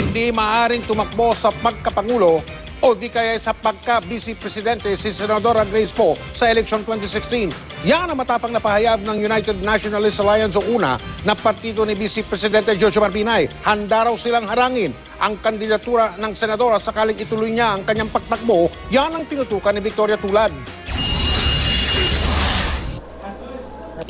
Hindi maaaring tumakbo sa pagkapangulo o di kaya sa pagka-vice presidente si Senadora Grace Poe sa election 2016. Yan ang matapang na pahayag ng United Nationalist Alliance o UNA na partido ni Vice Presidente Jojo Marbinay. Handa raw silang harangin ang kandidatura ng senadora sakaling ituloy niya ang kanyang pagtakbo. Yan ang tinutukan ni Victoria Tulad.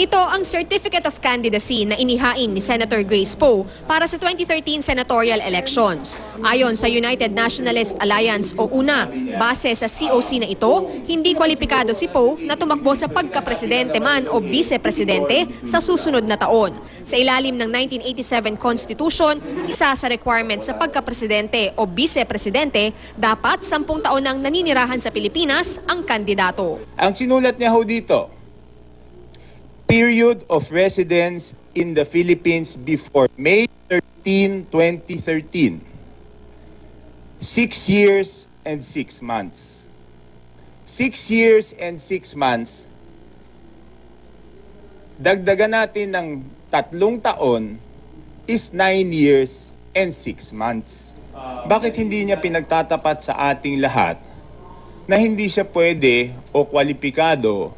Ito ang Certificate of Candidacy na inihain ni Senator Grace Poe para sa 2013 senatorial elections. Ayon sa United Nationalist Alliance o UNA, base sa COC na ito, hindi kwalipikado si Poe na tumakbo sa pagka-presidente man o vice-presidente sa susunod na taon. Sa ilalim ng 1987 Constitution, isa sa requirement sa pagka-presidente o vice-presidente, dapat 10 taon nang naninirahan sa Pilipinas ang kandidato. Ang sinulat niya ho dito, period of residence in the Philippines before May 13, 2013. 6 years and 6 months. 6 years and 6 months. Dagdagan natin ng 3 taon is 9 years and 6 months. Bakit hindi niya pinagtatapat sa ating lahat na hindi siya pwede o kwalipikado?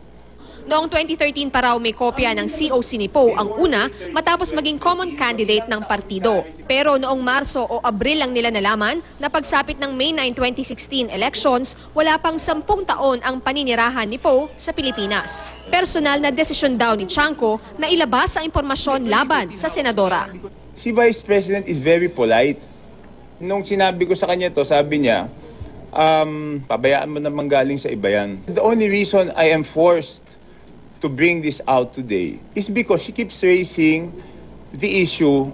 Noong 2013 pa raw may kopya ng COC ni Poe ang una matapos maging common candidate ng partido. Pero noong Marso o Abril lang nila nalaman na pagsapit ng May 9, 2016 elections, wala pang 10 taon ang paninirahan ni Poe sa Pilipinas. Personal na desisyon daw ni Chanco na ilabas ang impormasyon laban sa senadora. Si Vice President is very polite. Nung sinabi ko sa kanya to, sabi niya, pabayaan mo naman galing sa iba yan. The only reason I am forced to bring this out today is because she keeps raising the issue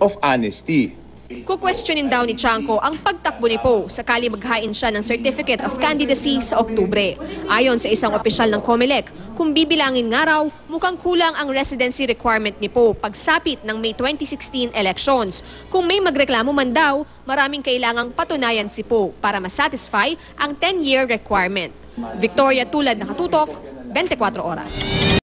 of honesty. Kukwestiyonin daw ni Chanco ang pagtakbo ni Poe sakali maghain siya ng Certificate of Candidacy sa Oktubre. Ayon sa isang opisyal ng COMELEC, kung bibilangin nga raw, mukhang kulang ang residency requirement ni Poe pagsapit ng May 2016 elections. Kung may magreklamo man daw, maraming kailangang patunayan si Poe para masatisfy ang 10-year requirement. Victoria Tulad, nakatutok, 24 oras.